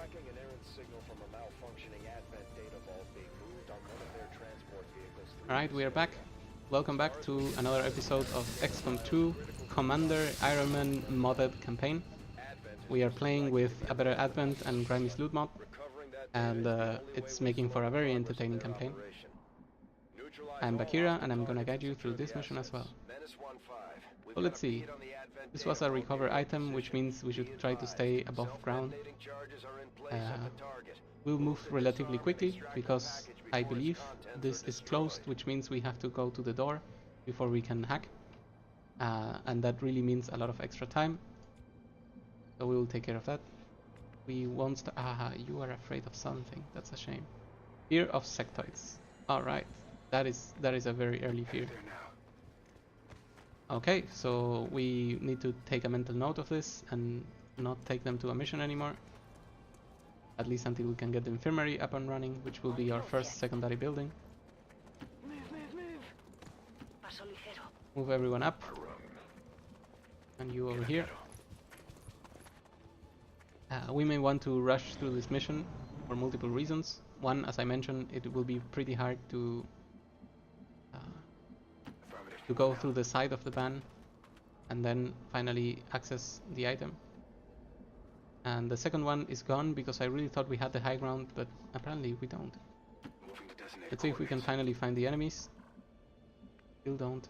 tracking an errant signal from a malfunctioning Advent data vault being moved on one of their transport vehicles through. Alright, we are back. Welcome back to another episode of Xcom2 Commander Ironman modded campaign. We are playing with a better Advent and Grimmy's loot mod, and it's making for a very entertaining campaign. I'm Bakira, and I'm gonna guide you through this mission as well. So let's see. This was a recover item, which means we should try to stay above ground. We'll move relatively quickly, because I believe this is closed, which means we have to go to the door before we can hack. And that really means a lot of extra time. So we will take care of that. We won't you are afraid of something. That's a shame. Fear of sectoids. Alright. That is a very early fear. Okay, so we need to take a mental note of this and not take them to a mission anymore. At least until we can get the infirmary up and running, which will be our first secondary building. Move everyone up. And you over here. We may want to rush through this mission for multiple reasons. One, as I mentioned, it will be pretty hard to go through the side of the van and then finally access the item. And the second one is gone because I really thought we had the high ground, but apparently we don't. Let's see if we can finally find the enemies. Still don't.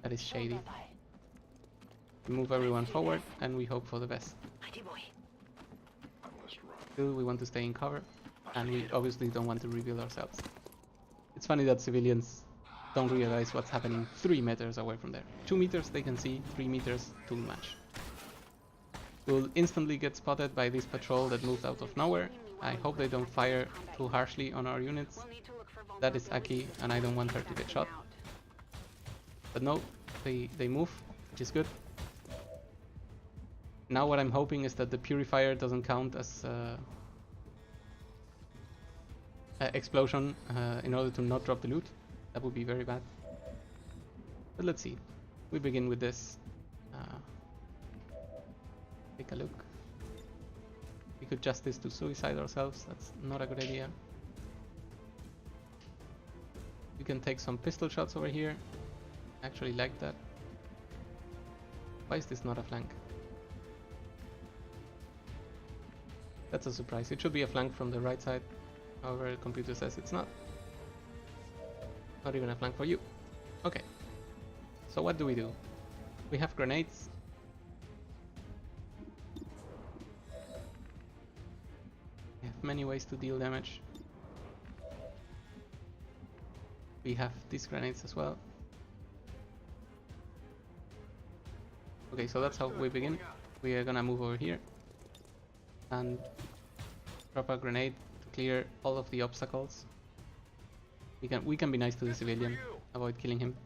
That is shady. We move everyone forward and we hope for the best. Still, we want to stay in cover, and we obviously don't want to reveal ourselves. It's funny that civilians don't realize what's happening 3 meters away from there. 2 meters they can see, 3 meters too much. We'll instantly get spotted by this patrol that moved out of nowhere. I hope they don't fire too harshly on our units. That is Aki, and I don't want her to get shot. But no, they move, which is good. Now what I'm hoping is that the purifier doesn't count as explosion in order to not drop the loot. That would be very bad. But let's see. We begin with this. Take a look. We could just this to suicide ourselves. That's not a good idea. We can take some pistol shots over here. Actually like that. Why is this not a flank? That's a surprise. It should be a flank from the right side. However, the computer says it's not. Not even a flank for you. Okay. So what do? We have grenades. We have many ways to deal damage. We have these grenades as well. Okay, so that's how we begin. We are gonna move over here and drop a grenade to clear all of the obstacles. We can be nice to the civilian, avoid killing him.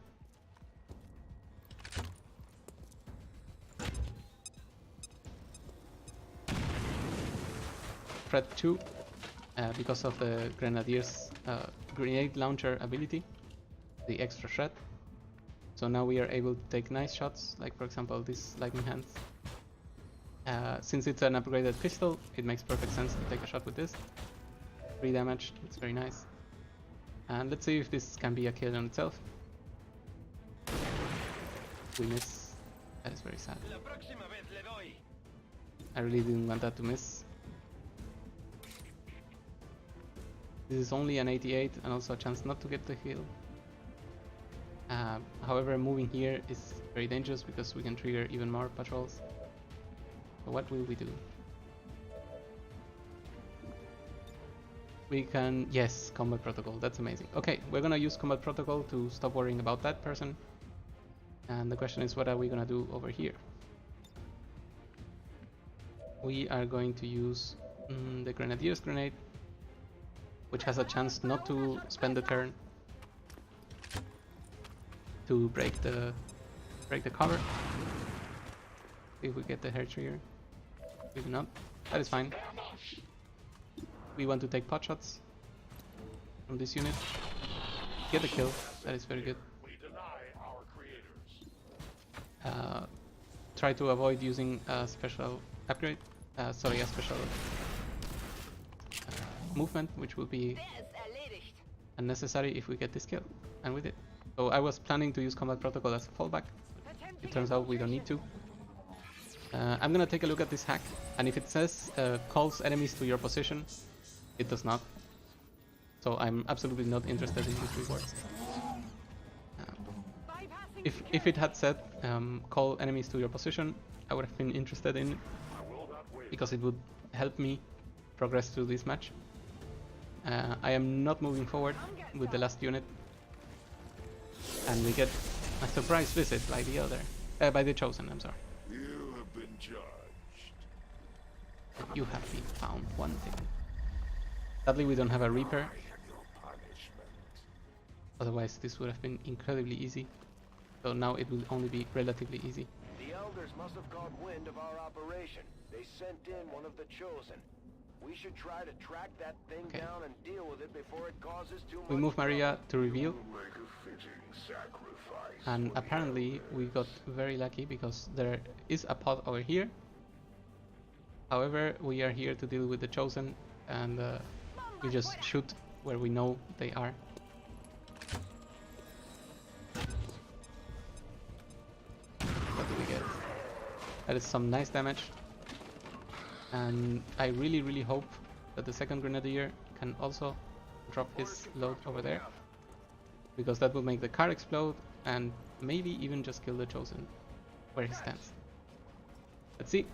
Threat 2, because of the Grenadier's grenade launcher ability, the extra shred. So now we are able to take nice shots, like for example this lightning hands. Since it's an upgraded pistol, it makes perfect sense to take a shot with this. 3 damage, it's very nice. And let's see if this can be a kill on itself. We miss. That is very sad. I really didn't want that to miss. This is only an 88 and also a chance not to get the heal. However, moving here is very dangerous because we can trigger even more patrols. So what will we do? We can, yes, combat protocol, that's amazing. Okay, we're gonna use combat protocol to stop worrying about that person. And the question is, what are we gonna do over here? We are going to use the Grenadier's grenade, which has a chance not to spend the turn to break the cover. If we get the hair trigger. We do not. That is fine. We want to take pot shots from this unit. Get the kill. That is very good. Try to avoid using a special upgrade. sorry, a special movement, which will be unnecessary if we get this kill, and we did. So I was planning to use combat protocol as a fallback. It turns out we don't need to. I'm gonna take a look at this hack, and if it says calls enemies to your position, it does not. So I'm absolutely not interested in these rewards. If it had said call enemies to your position, I would have been interested in it, because it would help me progress through this match. I am not moving forward with the last unit, and we get a surprise visit by the Chosen. I'm sorry. You have been judged. You have been found wanting. Sadly, we don't have a Reaper. Otherwise, this would have been incredibly easy. So now it will only be relatively easy. The elders must have caught wind of our operation. They sent in one of the Chosen. We should try to track that thing down and deal with it before it causes too much. We move Maria to reveal. Make a fitting sacrifice. And apparently we got very lucky because there is a pod over here. However, we are here to deal with the Chosen, and we just shoot where we know they are. What do we get? That is some nice damage. And I really hope that the second Grenadier can also drop his load over there, because that will make the car explode and maybe even just kill the Chosen where he stands. Let's see.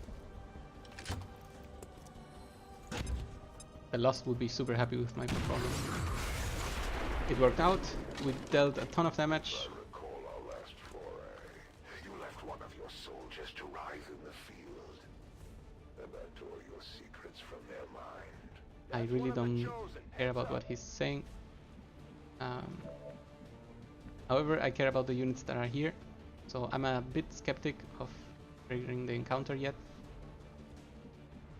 The Lost would be super happy with my performance. It worked out. We dealt a ton of damage. I recall our last foray. You left one of your soldiers to rise in the field, and I tore your secrets from their mind. I really don't care about what he's saying. However, I care about the units that are here, so I'm a bit skeptic of triggering the encounter yet.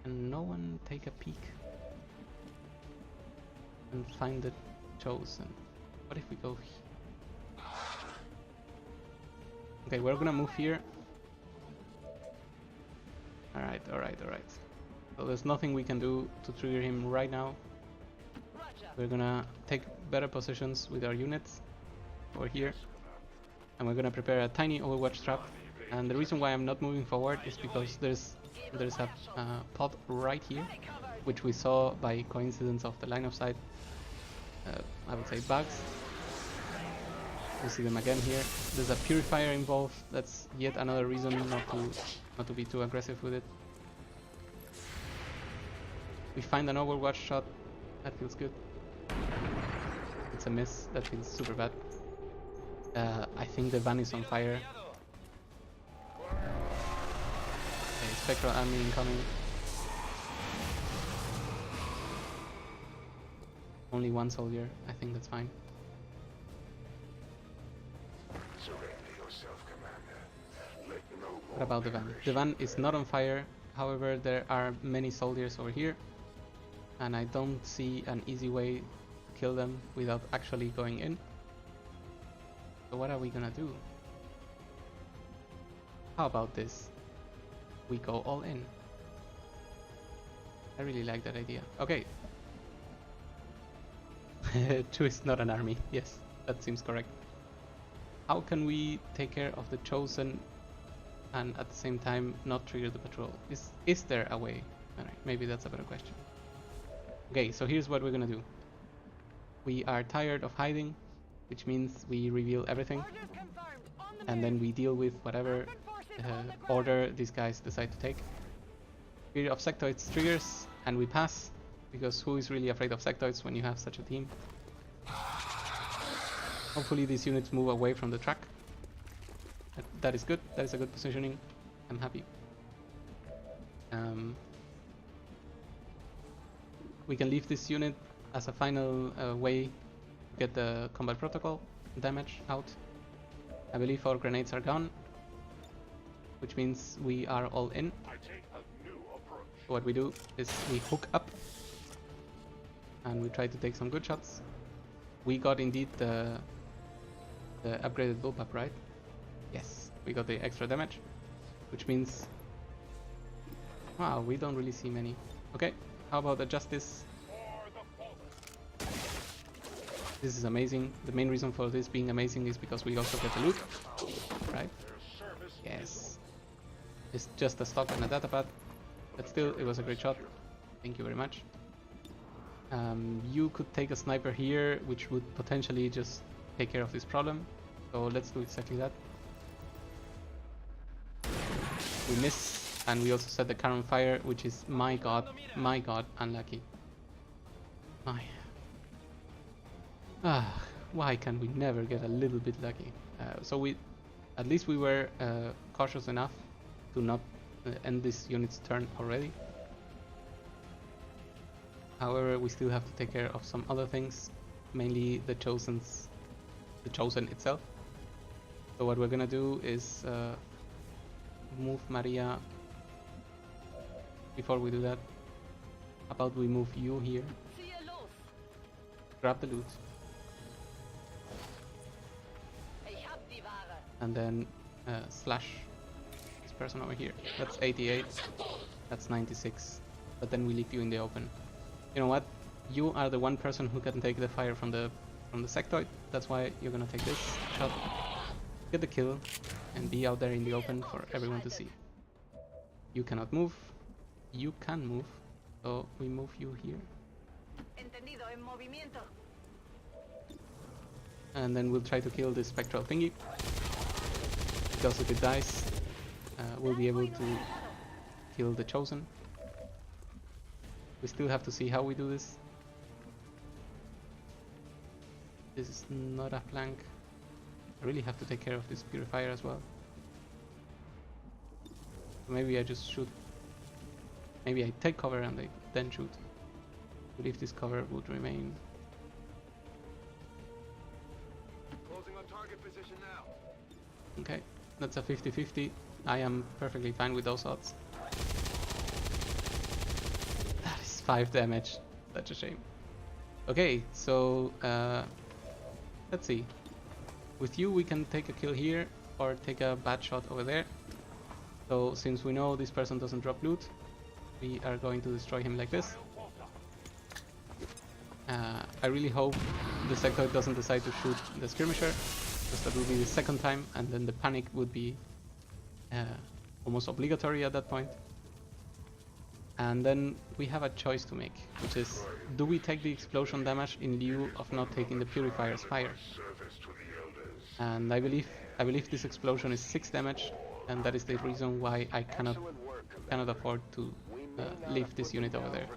And no one take a peek and find the Chosen. What if we go here? Okay, we're gonna move here. Alright. So there's nothing we can do to trigger him right now. We're gonna take better positions with our units over here, and we're gonna prepare a tiny Overwatch trap. And the reason why I'm not moving forward is because there's a pod right here, which we saw by coincidence of the line of sight. I would say bugs. You see them again here. There's a purifier involved. That's yet another reason not to be too aggressive with it. We find an Overwatch shot. That feels good. It's a miss. That feels super bad. I think the van is on fire. Okay, Spectral Army incoming. Only one soldier. I think that's fine. Surrender yourself, Commander. Let no more What about the van? The van is not on fire. However, there are many soldiers over here, and I don't see an easy way to kill them without actually going in. So what are we gonna do? How about this? We go all in. I really like that idea. Okay. 2 is not an army. Yes, that seems correct. How can we take care of the Chosen and at the same time not trigger the patrol? Is there a way? Alright, maybe that's a better question. Okay, so here's what we're gonna do. We are tired of hiding, which means we reveal everything, and then we deal with whatever order these guys decide to take. Fear of sectoids triggers, and we pass, because who is really afraid of sectoids when you have such a team? Hopefully these units move away from the track. That is good. That is a good positioning. I'm happy. We can leave this unit as a final way to get the combat protocol damage out. I believe our grenades are gone, which means we are all in. So what we do is we hook up and we try to take some good shots. We got indeed the upgraded bullpup, right? Yes, we got the extra damage, which means Wow, we don't really see many. Okay, how about adjust this? This is amazing. The main reason for this being amazing is because we also get the loot, right? Yes. It's just a stock and a datapad, but still, it was a great shot. Thank you very much. You could take a sniper here, which would potentially just take care of this problem. So let's do exactly that. We miss, and we also set the car on fire, which is, my god, unlucky. Why can we never get a little bit lucky? At least we were cautious enough to not end this unit's turn already. However, we still have to take care of some other things, mainly the Chosen itself. So what we're gonna do is move Maria. Before we do that, how about we move you here? Grab the loot. And then slash this person over here. That's 88. That's 96. But then we leave you in the open. You know what? You are the one person who can take the fire from the sectoid. That's why you're gonna take this shot, get the kill, and be out there in the open for everyone to see. You cannot move. You can move. So we move you here. And then we'll try to kill this spectral thingy. Because if it dies, we'll be able to kill the Chosen. We still have to see how we do this. This is not a flank. I really have to take care of this purifier as well. Maybe I just shoot. Maybe I take cover and I then shoot. But if this cover would remain. Closing on target position now. Okay, that's a 50-50. I am perfectly fine with those odds. That is 5 damage. Such a shame. Okay, so let's see. With you we can take a kill here or take a bad shot over there. So since we know this person doesn't drop loot, we are going to destroy him like this. I really hope the sectoid doesn't decide to shoot the skirmisher, because that will be the second time, and then the panic would be almost obligatory at that point. And then we have a choice to make, which is, do we take the explosion damage in lieu of not taking the purifier's fire? And I believe this explosion is 6 damage, and that is the reason why I cannot afford to leave this unit over there.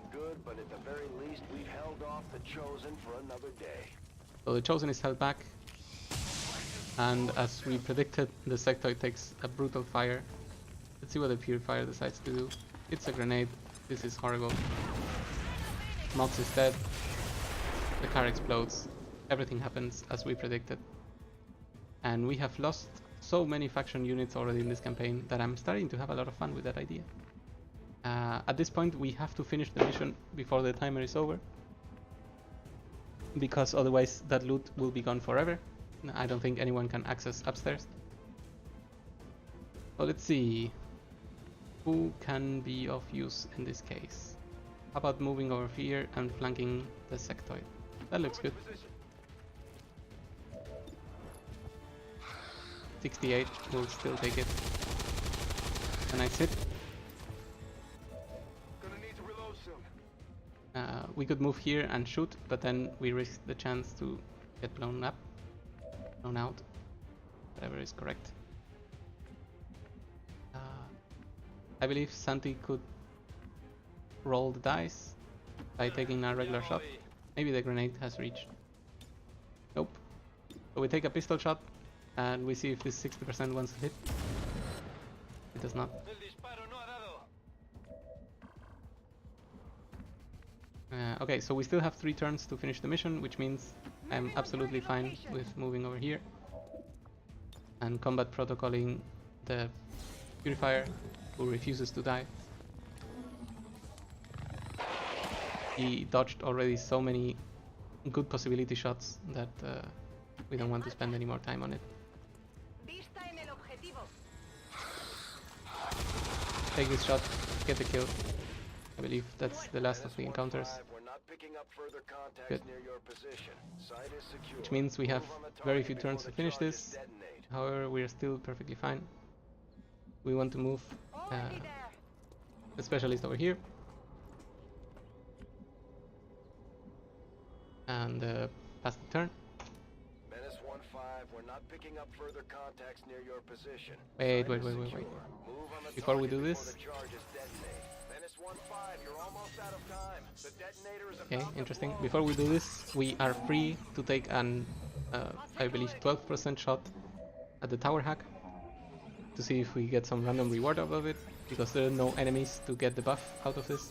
So the Chosen is held back, and as we predicted, the sectoid takes a brutal fire. Let's see what the purifier decides to do. It's a grenade. This is horrible. Mox is dead. The car explodes. Everything happens as we predicted. And we have lost so many faction units already in this campaign that I'm starting to have a lot of fun with that idea. At this point we have to finish the mission before the timer is over, because otherwise that loot will be gone forever. I don't think anyone can access upstairs. So let's see who can be of use in this case. How about moving over here and flanking the sectoid? That looks good. 68 will still take it. A nice hit. We could move here and shoot, but then we risk the chance to get blown out, whatever is correct. I believe Santi could roll the dice by taking a regular shot. Maybe the grenade has reached. Nope. So we take a pistol shot and we see if this 60% wants to hit. It does not. Okay, so we still have 3 turns to finish the mission, which means I'm absolutely fine with moving over here and combat protocoling the purifier, who refuses to die. He dodged already so many good possibility shots that we don't want to spend any more time on it. Take this shot. get the kill. I believe that's the last of the encounters. We're not picking up further contacts Good. near your position. Site is secure. Which means we have Move on the very target few before turns to the finish charges this. detonate. However, we are still perfectly fine. We want to move the specialist over here. And pass the turn. Menace 1-5, we're not picking up further contacts near your position. Wait. Site is secure. Move on the Before we target do before this. the charges detonate. Menace 1-5, you're almost out of time. The detonator is Okay, about to interesting. blow. Before we do this, we are free to take an, I believe, 12% shot at the tower hack to see if we get some random reward out of it, because there are no enemies to get the buff out of this.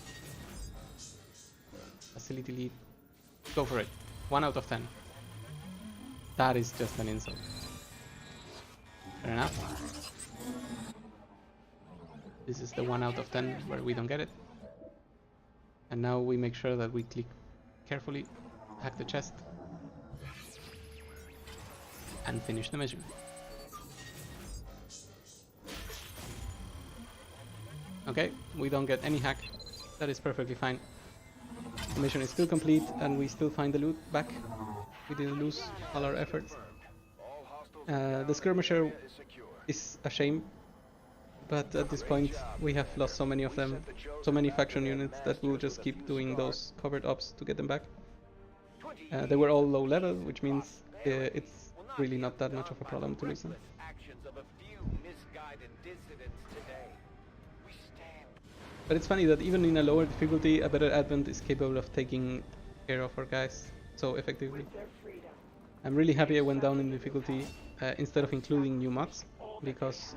Facility lead. Go for it. 1 out of 10. That is just an insult. Fair enough. This is the 1 out of 10 where we don't get it. And now we make sure that we click carefully, hack the chest, and finish the mission. Okay, we don't get any hack. That is perfectly fine. The mission is still complete and we still find the loot back. We didn't lose all our efforts. The skirmisher is a shame, but at this point we have lost so many of them, so many faction units, that we'll just keep doing those covert ops to get them back. They were all low level, which means it's really not that much of a problem to lose them. But it's funny that even in a lower difficulty, a better advent is capable of taking care of our guys so effectively. I'm really happy I went down in difficulty instead of including new mods, because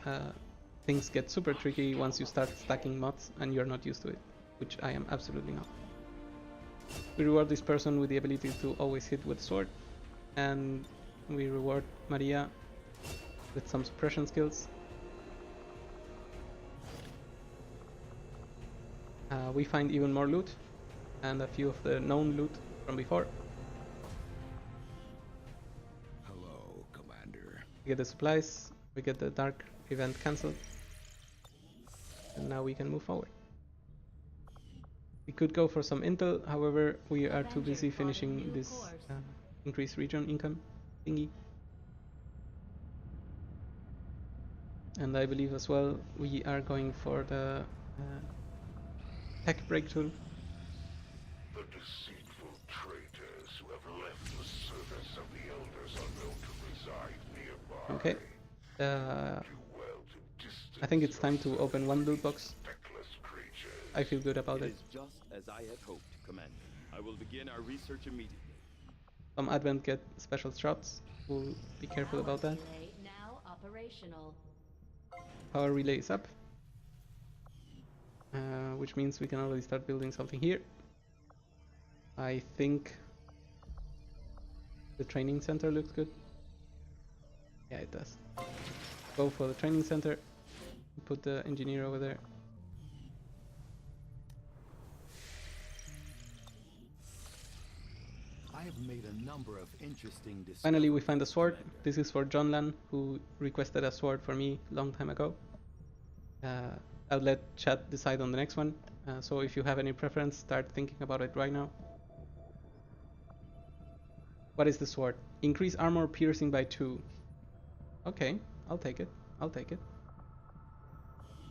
things get super tricky once you start stacking mods and you're not used to it, which I am absolutely not. We reward this person with the ability to always hit with sword, and we reward Maria with some suppression skills. We find even more loot, and a few of the known loot from before. Hello, Commander. We get the supplies, we get the dark event cancelled, and now we can move forward. We could go for some intel, however we are too busy finishing this increased region income thingy. And I believe as well we are going for the tech breakthrough. The deceitful traitors who have left the service of the elders are known to reside nearby. Okay. Do well to distance I think it's time to open one loot box. feckless creatures. I feel good about It it. is just as I had hoped, Commander. I will begin our research immediately. Some advent get special shots. We'll be careful about that. Relay now operational. Power relay is up, which means we can already start building something here. I think the training center looks good. Yeah, it does. Go for the training center. Put the engineer over there. I have made a number of interesting discoveries. Finally, we find a sword. This is for John Lan, who requested a sword for me long time ago. I'll let chat decide on the next one. So if you have any preference, start thinking about it right now. What is the sword? Increase armor piercing by 2. Okay, I'll take it. I'll take it.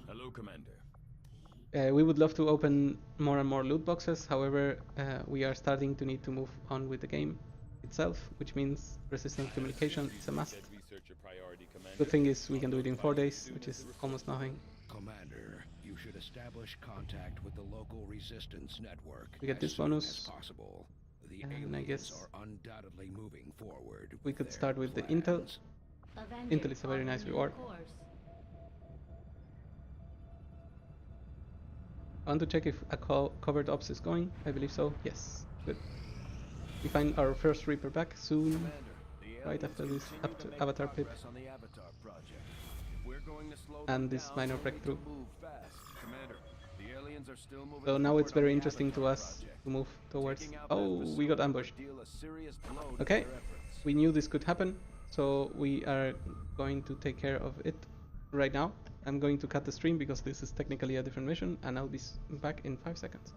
Hello, Commander. We would love to open more and more loot boxes. However, we are starting to need to move on with the game itself, which means resistant communication is a must. Said research a priority, Commander. The thing is, we can do it in 4 days, which is almost nothing. Commander, you should establish contact with the local resistance network. We get as this soon bonus. as possible. The And I aliens guess are undoubtedly moving forward. We with could their start with the plans. intel. Avenger Intel is a very on nice new reward. course. I want to check if a covered ops is going. I believe so. Yes. Good. We find our first Reaper back soon. Commander, the Right aliens after this continue up to to make Avatar pit. progress on the Avatar project. If we're going to slow And them this down, minor we need breakthrough. to move fast. Commander, the aliens are still moving So now forward it's on very the interesting to Avatar us project. to move towards. Taking out Oh, that we got facility ambushed. would deal a serious blow to Okay. their efforts. We knew this could happen, so we are going to take care of it right now. I'm going to cut the stream because this is technically a different mission, and I'll be back in 5 seconds.